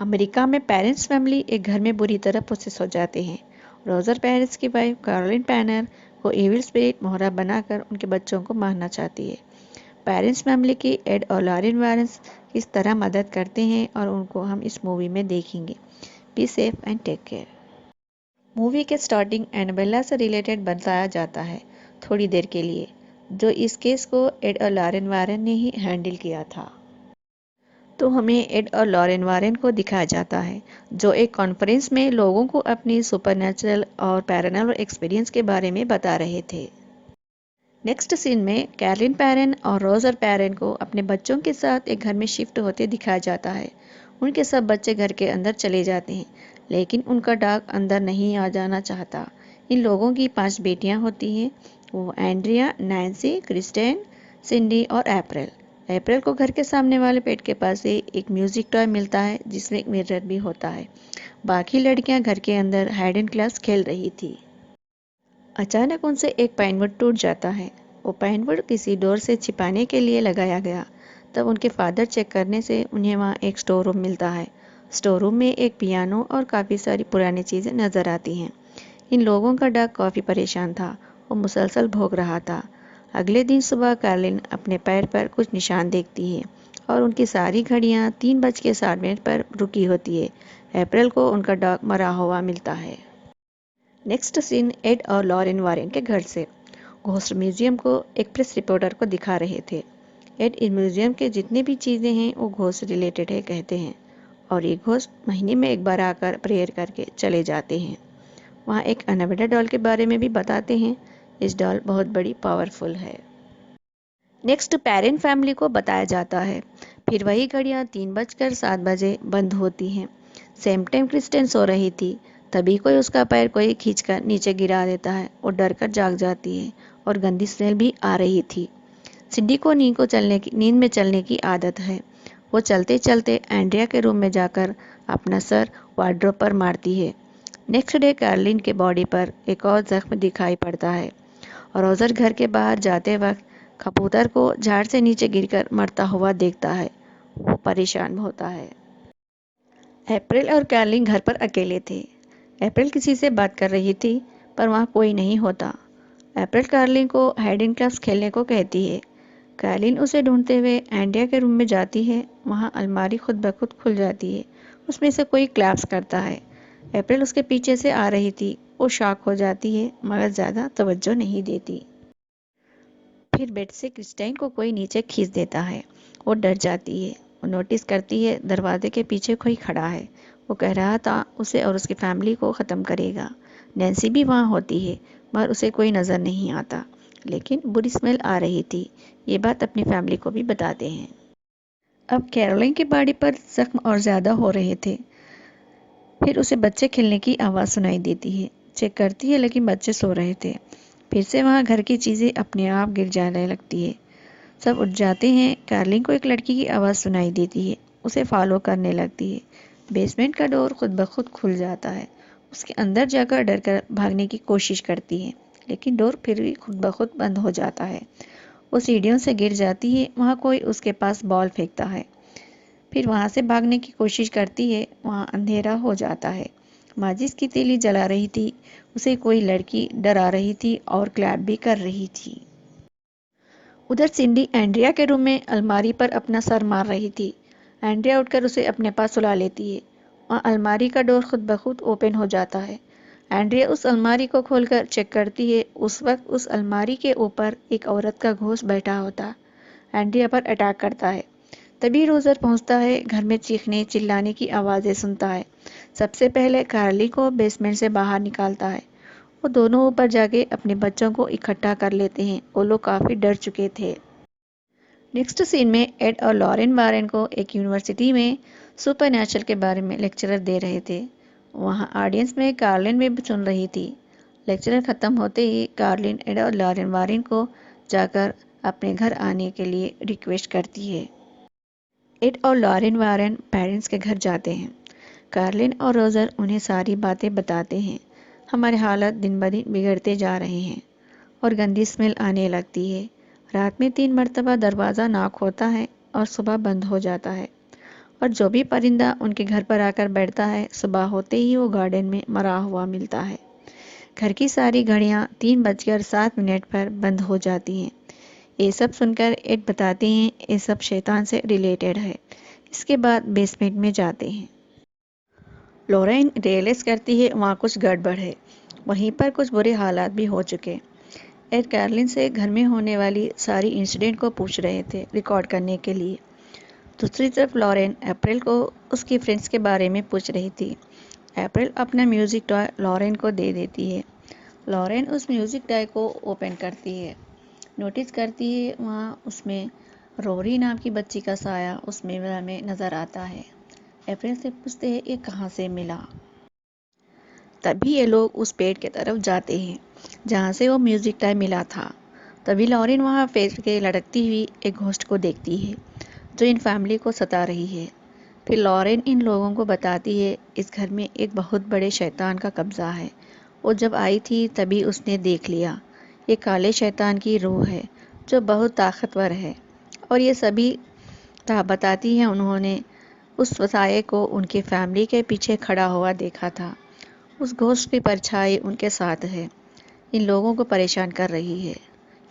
America में parents family एक घर में बुरी तरह पोसेस हो जाते हैं। रोजर पेरेंट्स की वाइफ कैरोलिन पैनर को एविल स्पिरिट मोहरा बनाकर उनके बच्चों को मारना चाहती है। पेरेंट्स फैमिली की एड और लॉरेन वारेंस किस तरह मदद करते हैं और उनको हम इस मूवी में देखेंगे। Be safe and take care. Movie के स्टार्टिंग एनाबेला से रिलेटेड बताया जाता है थोड़ी देर के लिए, जो इस केस को एड और लॉरेन वारेन ने ही हैंडल किया था। तो हमें एड और लॉरेन वारेन को दिखाया जाता है जो एक कॉन्फ्रेंस में लोगों को अपनी सुपरनैचुरल और पैरानॉर्मल एक्सपीरियंस के बारे में बता रहे थे। नेक्स्ट सीन में कैरोलिन पैरन और रोजर पैरन को अपने बच्चों के साथ एक घर में शिफ्ट होते दिखाया जाता है। उनके सब बच्चे घर के अंदर चले जाते हैं, लेकिन उनका डॉग अंदर नहीं आ जाना चाहता। इन लोगों की 5 बेटियां होती हैं। वो एंड्रिया, नैन्सी, क्रिस्टेन, सिंडी और अप्रैल। अप्रैल को घर के सामने वाले पेड़ के पास से एक म्यूजिक टॉय मिलता है जिसमें एक मिरर भी होता है। बाकी लड़कियां घर के अंदर हाइड एंड क्लास खेल रही थी। अचानक उनसे एक पाइनवुड टूट जाता है। वो पाइनवुड किसी डोर से छिपाने के लिए लगाया गया। तब उनके फादर चेक करने से उन्हें वहाँ एक स्टोर रूम मिलता है। स्टोर रूम में एक पियानो और काफ़ी सारी पुरानी चीज़ें नज़र आती हैं। इन लोगों का डॉग काफ़ी परेशान था। वो मुसलसल भौंक रहा था। अगले दिन सुबह कार्लिन अपने पैर पर कुछ निशान देखती है और उनकी सारी घड़ियाँ 3:60 पर रुकी होती है। अप्रैल को उनका डॉग मरा हुआ मिलता है। नेक्स्ट सीन एड और लॉरेन वारेन के घर से। घोस्ट म्यूजियम को एक प्रेस रिपोर्टर को दिखा रहे थे। एड इस म्यूजियम के जितने भी चीज़ें हैं वो घोस्ट रिलेटेड है कहते हैं, और ये घोस्ट महीने में एक बार आकर प्रेयर करके चले जाते हैं। वहाँ एक अनाबेला डॉल के बारे में भी बताते हैं। इस डॉल बहुत बड़ी पावरफुल है। नेक्स्ट पेरेंट फैमिली को बताया जाता है। फिर वही घड़ियाँ 3:07 बंद होती हैं। सेम टाइम क्रिस्टेन सो रही थी। तभी उसका पैर कोई खींचकर नीचे गिरा देता है। वो डर कर जाग जाती है और गंदी स्मेल भी आ रही थी। सिड्डी को नींद में चलने की आदत है। वो चलते चलते एंड्रिया के रूम में जाकर अपना सर वार्डरोब पर मारती है। नेक्स्ट डे कार्लिन के बॉडी पर एक और जख्म दिखाई पड़ता है और रोजर घर के बाहर जाते वक्त कबूतर को झाड़ से नीचे गिरकर मरता हुआ देखता है। वो परेशान होता है। अप्रैल और कार्लिन घर पर अकेले थे। अप्रैल किसी से बात कर रही थी पर वहाँ कोई नहीं होता। अप्रैल कार्लिन को हाइड एंड क्राफ्ट खेलने को कहती है। कार्लिन उसे ढूंढते हुए एंड्रिया के रूम में जाती है। वहाँ अलमारी खुद ब खुद खुल जाती है। उसमें से कोई क्लैप्स करता है। अप्रैल उसके पीछे से आ रही थी। वो शॉक हो जाती है मगर ज़्यादा तवज्जो नहीं देती। फिर बेड से क्रिस्टाइन को कोई नीचे खींच देता है। वो डर जाती है। वो नोटिस करती है दरवाजे के पीछे कोई खड़ा है। वो कह रहा था उसे और उसकी फैमिली को ख़त्म करेगा। नैन्सी भी वहाँ होती है मगर उसे कोई नज़र नहीं आता, लेकिन बुरी स्मेल आ रही थी। ये बात अपनी फैमिली को भी बताते हैं। अब कैरोलिन की बॉडी पर जख्म और ज़्यादा हो रहे थे। फिर उसे बच्चे खेलने की आवाज़ सुनाई देती है। चेक करती है लेकिन बच्चे सो रहे थे। फिर से वहाँ घर की चीज़ें अपने आप गिर जाने लगती है। सब उठ जाते हैं। कार्लिन को एक लड़की की आवाज़ सुनाई देती है। उसे फॉलो करने लगती है। बेसमेंट का डोर खुद ब खुद खुल जाता है। उसके अंदर जाकर डर कर भागने की कोशिश करती है, लेकिन डोर फिर भी खुद ब खुद बंद हो जाता है। वो सीढ़ियों से गिर जाती है। वहाँ कोई उसके पास बॉल फेंकता है। फिर वहाँ से भागने की कोशिश करती है। वहाँ अंधेरा हो जाता है। माचिस की तीली जला रही थी। उसे कोई लड़की डरा रही थी और क्लैप भी कर रही थी। उधर सिंडी एंड्रिया के रूम में अलमारी पर अपना सर मार रही थी। एंड्रिया उठकर उसे अपने पास सुला लेती है। वहाँ अलमारी का डोर खुद ब खुद ओपन हो जाता है। एंड्रिया उस अलमारी को खोलकर चेक करती है। उस वक्त उस अलमारी के ऊपर एक औरत का घोस्ट बैठा होता एंड्रिया पर अटैक करता है। तभी रोजर पहुंचता है। घर में चीखने चिल्लाने की आवाज़ें सुनता है। सबसे पहले कार्ली को बेसमेंट से बाहर निकालता है। वो दोनों ऊपर जाके अपने बच्चों को इकट्ठा कर लेते हैं। वो लोग काफ़ी डर चुके थे। नेक्स्ट सीन में एड और लॉरेन वारेन को एक यूनिवर्सिटी में सुपरनैचुरल के बारे में लेक्चरर दे रहे थे। वहाँ ऑडियंस में कार्लिन भी सुन रही थी। लेक्चरर ख़त्म होते ही कार्लिन एड और लॉरेन वारेन को जाकर अपने घर आने के लिए रिक्वेस्ट करती है। एड और लॉरेन वारेन पेरेंट्स के घर जाते हैं। कार्लिन और रोजर उन्हें सारी बातें बताते हैं। हमारे हालत दिन ब दिन बिगड़ते जा रहे हैं और गंदी स्मेल आने लगती है। रात में 3 मरतबा दरवाज़ा नॉक होता है और सुबह बंद हो जाता है और जो भी परिंदा उनके घर पर आकर बैठता है, सुबह होते ही वो गार्डन में मरा हुआ मिलता है। घर की सारी घड़ियां 3:07 पर बंद हो जाती हैं। ये सब सुनकर एड बताते हैं ये सब शैतान से रिलेटेड है। इसके बाद बेसमेंट में जाते हैं। लॉरेन रियलाइज करती है वहाँ कुछ गड़बड़ है। वहीं पर कुछ बुरे हालात भी हो चुके। एड कैरोलिन से घर में होने वाली सारी इंसिडेंट को पूछ रहे थे रिकॉर्ड करने के लिए। दूसरी तरफ लॉरेन अप्रैल को उसकी फ्रेंड्स के बारे में पूछ रही थी। अप्रैल अपना म्यूजिक टॉय लॉरेन को दे देती है। लॉरेन उस म्यूजिक टॉय को ओपन करती है, नोटिस करती है वहाँ उसमें रोरी नाम की बच्ची का साया उसमें में नज़र आता है। अप्रैल से पूछते हैं ये कहाँ से मिला। तभी ये लोग उस पेड़ की तरफ जाते हैं जहाँ से वो म्यूजिक टॉय मिला था। तभी लॉरेन वहाँ पेड़ के लटकती हुई एक घोस्ट को देखती है जो इन फैमिली को सता रही है। फिर लॉरेन इन लोगों को बताती है इस घर में एक बहुत बड़े शैतान का कब्जा है। वो जब आई थी तभी उसने देख लिया। ये काले शैतान की रूह है जो बहुत ताकतवर है। और ये सभी बताती है उन्होंने उस साये को उनकी फैमिली के पीछे खड़ा हुआ देखा था। उस घोस्ट की परछाई उनके साथ है, इन लोगों को परेशान कर रही है।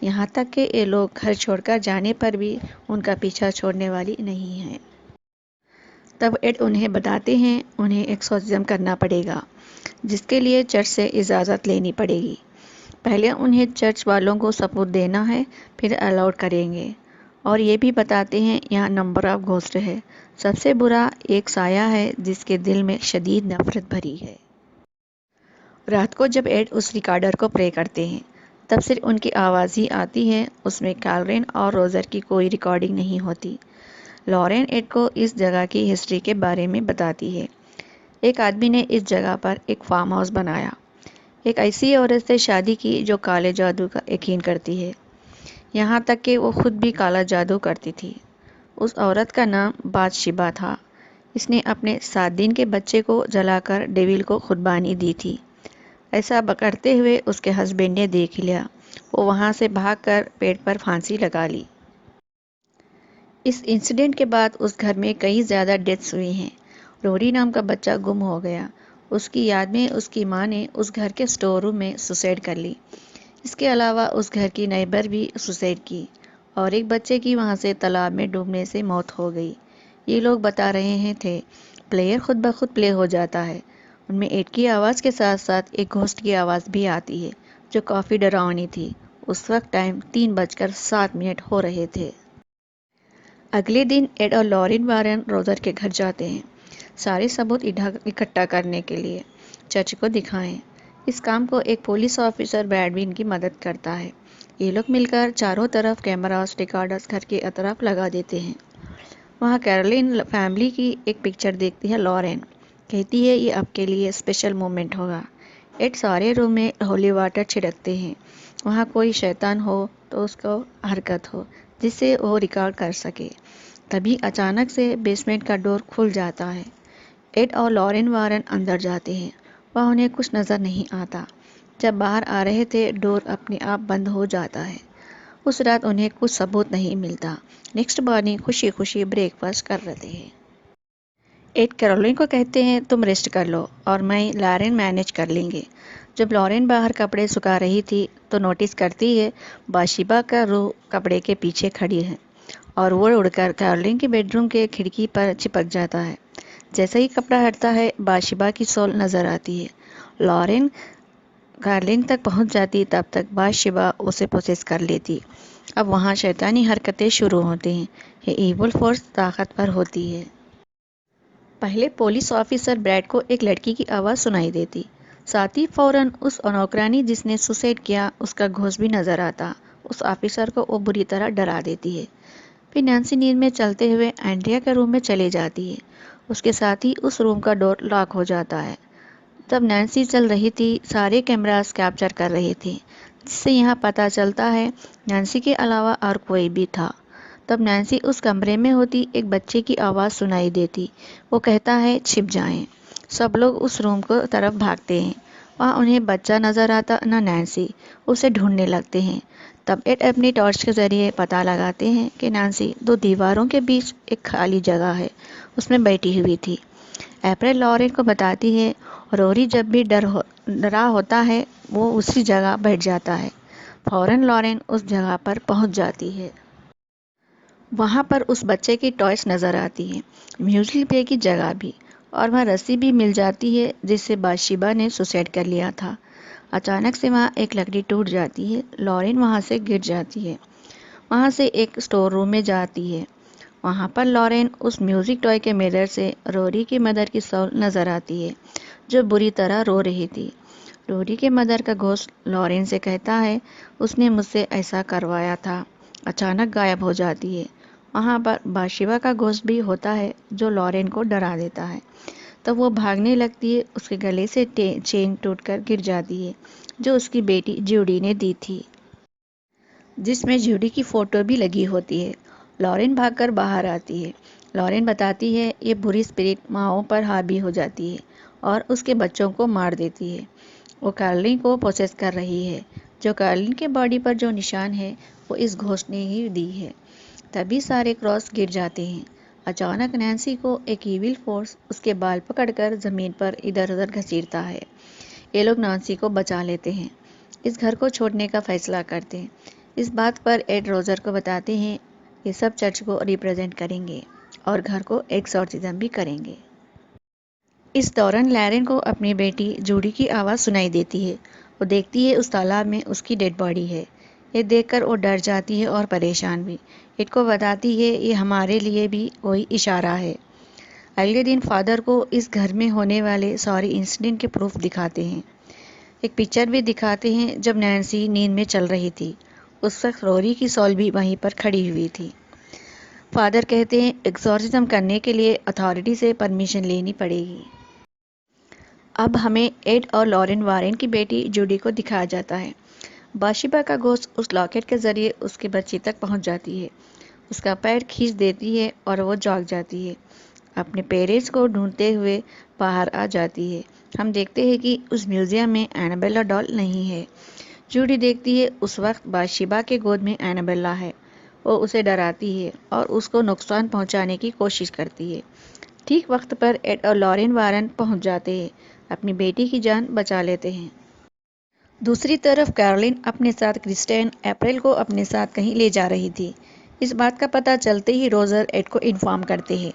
यहाँ तक कि ये लोग घर छोड़कर जाने पर भी उनका पीछा छोड़ने वाली नहीं है। तब एड उन्हें बताते हैं उन्हें एक्सोर्सिज्म करना पड़ेगा, जिसके लिए चर्च से इजाज़त लेनी पड़ेगी। पहले उन्हें चर्च वालों को सबूत देना है, फिर अलाउड करेंगे। और ये भी बताते हैं यहाँ नंबर ऑफ घोस्ट है। सबसे बुरा एक साया है जिसके दिल में शदीद नफरत भरी है। रात को जब एड उस रिकॉर्डर को प्ले करते हैं तब सिर्फ उनकी आवाज़ ही आती है। उसमें कैरोलिन और रोजर की कोई रिकॉर्डिंग नहीं होती। लॉरेन एड को इस जगह की हिस्ट्री के बारे में बताती है। एक आदमी ने इस जगह पर एक फार्म हाउस बनाया। एक ऐसी औरत से शादी की जो काले जादू का यकीन करती है, यहाँ तक कि वो खुद भी काला जादू करती थी। उस औरत का नाम बादशिबा था। इसने अपने 7 दिन के बच्चे को जलाकर डेविल को खुरबानी दी थी। ऐसा करते हुए उसके हस्बैंड ने देख लिया। वो वहाँ से भागकर पेड़ पर फांसी लगा ली। इस इंसिडेंट के बाद उस घर में कई ज़्यादा डेथ्स हुई हैं। रोरी नाम का बच्चा गुम हो गया। उसकी याद में उसकी माँ ने उस घर के स्टोर रूम में सुसाइड कर ली। इसके अलावा उस घर की नेबर भी सुसाइड की और एक बच्चे की वहाँ से तालाब में डूबने से मौत हो गई। ये लोग बता रहे हैं थे प्लेयर खुद ब खुद प्ले हो जाता है। उनमें एड की आवाज़ के साथ साथ एक घोस्ट की आवाज़ भी आती है जो काफ़ी डरावनी थी। उस वक्त टाइम 3:07 हो रहे थे। अगले दिन एड और लॉरेन वारन रोजर के घर जाते हैं सारे सबूत इकट्ठा करने के लिए। चर्च को दिखाएं। इस काम को एक पुलिस ऑफिसर बैडविन की मदद करता है। ये लोग मिलकर चारों तरफ कैमरास रिकॉर्डर्स घर के तरफ लगा देते हैं। वहाँ कैरोलिन फैमिली की एक पिक्चर देखती है। लॉरेन कहती है ये आपके लिए स्पेशल मोमेंट होगा। एड सारे रूम में होली वाटर छिड़कते हैं। वहाँ कोई शैतान हो तो उसको हरकत हो जिससे वो रिकॉर्ड कर सके। तभी अचानक से बेसमेंट का डोर खुल जाता है। एड और लॉरेन वारन अंदर जाते हैं। वहाँ उन्हें कुछ नज़र नहीं आता। जब बाहर आ रहे थे डोर अपने आप बंद हो जाता है। उस रात उन्हें कुछ सबूत नहीं मिलता। नेक्स्ट मॉर्निंग खुशी खुशी ब्रेकफास्ट कर रहे हैं। एड कैरोलिन को कहते हैं तुम रेस्ट कर लो और मैं लॉरेन मैनेज कर लेंगे। जब लॉरेन बाहर कपड़े सुखा रही थी तो नोटिस करती है बाशिबा का रूह कपड़े के पीछे खड़ी है और वो उड़कर कैरोलिन के बेडरूम के खिड़की पर चिपक जाता है। जैसे ही कपड़ा हटता है बाशिबा की सोल नज़र आती है। लॉरेन कैरोलिन तक पहुंच जाती तब तक बाशिबा उसे प्रोसेस कर लेती। अब वहाँ शैतानी हरकतें शुरू होती हैं। ये इवल फोर्स ताकतवर होती है। पहले पुलिस ऑफिसर ब्रैड को एक लड़की की आवाज़ सुनाई देती। साथ ही फौरन उस नौकरानी जिसने सुसाइड किया उसका घोष भी नज़र आता। उस ऑफिसर को वो बुरी तरह डरा देती है। फिर नैन्सी नींद में चलते हुए एंड्रिया के रूम में चले जाती है। उसके साथ ही उस रूम का डोर लॉक हो जाता है। तब नैन्सी चल रही थी सारे कैमरास कैप्चर कर रहे थे, जिससे यहाँ पता चलता है नैन्सी के अलावा और कोई भी था। तब नैन्सी उस कमरे में होती एक बच्चे की आवाज़ सुनाई देती। वो कहता है छिप जाएं। सब लोग उस रूम को तरफ भागते हैं। वहाँ उन्हें बच्चा नज़र आता न नैन्सी। उसे ढूंढने लगते हैं। तब एड अपनी टॉर्च के ज़रिए पता लगाते हैं कि नैन्सी दो दीवारों के बीच एक खाली जगह है, उसमें बैठी हुई थी। अप्रैल लॉरेन को बताती है, रोरी जब भी डरा होता है वो उसी जगह बैठ जाता है। फौरन लॉरेन उस जगह पर पहुंच जाती है। वहाँ पर उस बच्चे की टॉयज नज़र आती है, म्यूजिक प्ले की जगह भी, और वह रस्सी भी मिल जाती है जिससे बाशिबा ने सुसाइड कर लिया था। अचानक से वहाँ एक लकड़ी टूट जाती है। लॉरेन वहाँ से गिर जाती है। वहाँ से एक स्टोर रूम में जाती है। वहाँ पर लॉरेन उस म्यूजिक टॉय के मिरर से रोरी की मदर की सोल नज़र आती है, जो बुरी तरह रो रही थी। रोरी के मदर का घोस्ट लॉरेन से कहता है, उसने मुझसे ऐसा करवाया था। अचानक गायब हो जाती है। वहाँ पर बाशिबा का घोस्ट भी होता है, जो लॉरेन को डरा देता है। तब वो भागने लगती है। उसके गले से चेन टूटकर गिर जाती है, जो उसकी बेटी जूडी ने दी थी, जिसमें जूडी की फ़ोटो भी लगी होती है। लॉरेन भागकर बाहर आती है। लॉरेन बताती है ये बुरी स्पिरिट माओ पर हावी हो जाती है और उसके बच्चों को मार देती है। वो कार्लिन को प्रोसेस कर रही है। जो कार्लिन के बॉडी पर जो निशान है वो इस घोस्ट ने ही दी है। तभी सारे क्रॉस गिर जाते हैं। अचानक नैन्सी को एक इविल फोर्स उसके बाल पकड़कर ज़मीन पर इधर उधर घसीटता है। ये लोग नैन्सी को बचा लेते हैं। इस घर को छोड़ने का फैसला करते हैं। इस बात पर एड रोजर को बताते हैं ये सब चर्च को रिप्रेजेंट करेंगे और घर को एक्सॉर्सिज्म भी करेंगे। इस दौरान लैरेन को अपनी बेटी जूडी की आवाज़ सुनाई देती है। वो देखती है उस तालाब में उसकी डेड बॉडी है। ये देखकर वो डर जाती है और परेशान भी। एड को बताती है ये हमारे लिए भी कोई इशारा है। अगले दिन फादर को इस घर में होने वाले सॉरी इंसिडेंट के प्रूफ दिखाते हैं। एक पिक्चर भी दिखाते हैं जब नैन्सी नींद में चल रही थी। उस वक्त रोरी की सॉल भी वहीं पर खड़ी हुई थी। फादर कहते हैं एक्सॉर्सिज्म करने के लिए अथॉरिटी से परमिशन लेनी पड़ेगी। अब हमें एड और लॉरेन वारेन की बेटी जूडी को दिखाया जाता है। बाशिबा का घोस्ट उस लॉकेट के जरिए उसके बच्चे तक पहुंच जाती है। उसका पैर खींच देती है और वो जाग जाती है। अपने पेरेंट्स को ढूंढते हुए बाहर आ जाती है। हम देखते हैं कि उस म्यूजियम में एनाबेला डॉल नहीं है। जूडी देखती है उस वक्त बाशिबा के गोद में एनाबेला है। वो उसे डराती है और उसको नुकसान पहुंचाने की कोशिश करती है। ठीक वक्त पर एड और लॉरेन वारन पहुंच जाते हैं, अपनी बेटी की जान बचा लेते हैं। दूसरी तरफ कैरोलिन अपने साथ क्रिस्टेन अप्रैल को अपने साथ कहीं ले जा रही थी। इस बात का पता चलते ही रोजर एड को इन्फॉर्म करते हैं।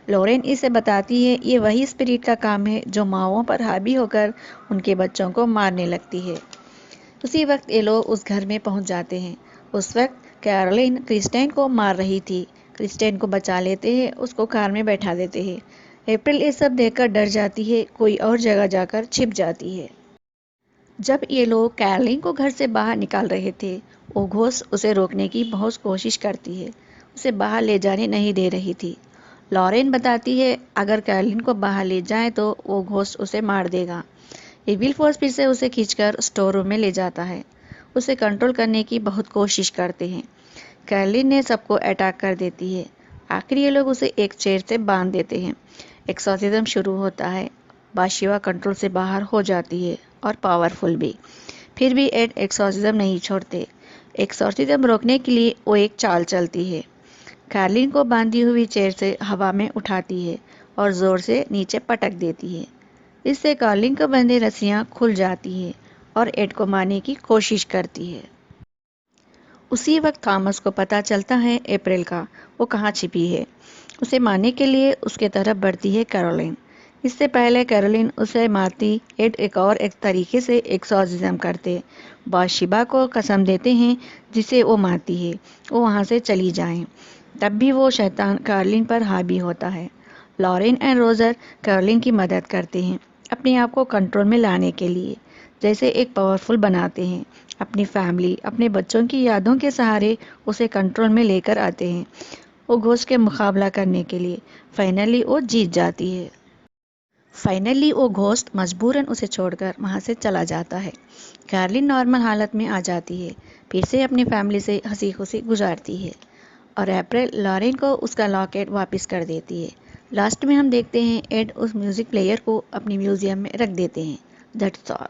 लॉरेन इसे बताती है ये वही स्पिरिट का काम है जो माओं पर हावी होकर उनके बच्चों को मारने लगती है। उसी वक्त ये लोग उस घर में पहुंच जाते हैं। उस वक्त कैरोलिन क्रिस्टेन को मार रही थी। क्रिस्टेन को बचा लेते हैं, उसको कार में बैठा देते हैं। अप्रैल ये सब देखकर डर जाती है, कोई और जगह जाकर छिप जाती है। जब ये लोग कैरोलिन को घर से बाहर निकाल रहे थे, वो घोस्ट उसे रोकने की बहुत कोशिश करती है, उसे बाहर ले जाने नहीं दे रही थी। लॉरेन बताती है अगर कैरोलिन को बाहर ले जाए तो वो घोस्ट उसे मार देगा। इविल फोर्स फिर से उसे खींचकर स्टोर रूम में ले जाता है। उसे कंट्रोल करने की बहुत कोशिश करते हैं। कैरोलिन ने सबको अटैक कर देती है। आखिर ये लोग उसे एक चेयर से बांध देते हैं। एक्सॉर्सिज्म शुरू होता है। बाशिबा कंट्रोल से बाहर हो जाती है और पावरफुल भी। फिर भी एड एक्सॉर्सिज्म नहीं छोड़ते। एक्सॉर्सिज्म रोकने के लिए वो एक चाल चलती है। कैरोलिन को बांधी हुई चेयर से हवा में उठाती है और जोर से नीचे पटक देती है। इससे कैरोलिन को बंधे रस्सियां खुल जाती है और एड को मारने की कोशिश करती है। उसी वक्त थॉमस को पता चलता है अप्रैल का वो कहाँ छिपी है। उसे मारने के लिए उसके तरफ बढ़ती है कैरोलिन। इससे पहले कैरोलिन उसे मारती एड एक तरीके से एक्सॉर्सिज्म करते बाशिबा को कसम देते हैं जिसे वो मारती है वो वहाँ से चली जाए। तब भी वो शैतान कैरोलिन पर हावी होता है। लॉरेन एंड रोजर कैरोलिन की मदद करते हैं अपने आप को कंट्रोल में लाने के लिए, जैसे एक पावरफुल बनाते हैं। अपनी फैमिली, अपने बच्चों की यादों के सहारे उसे कंट्रोल में लेकर आते हैं वो घोस्ट के मुकाबला करने के लिए। फाइनली वो जीत जाती है। फाइनली वो घोस्ट मजबूरन उसे छोड़कर वहाँ से चला जाता है। कैरोलिन नॉर्मल हालत में आ जाती है, फिर से अपनी फैमिली से हंसी खुशी गुजारती है और अप्रैल लॉरेन को उसका लॉकेट वापस कर देती है। लास्ट में हम देखते हैं एड उस म्यूज़िक प्लेयर को अपनी म्यूज़ियम में रख देते हैं। That's all.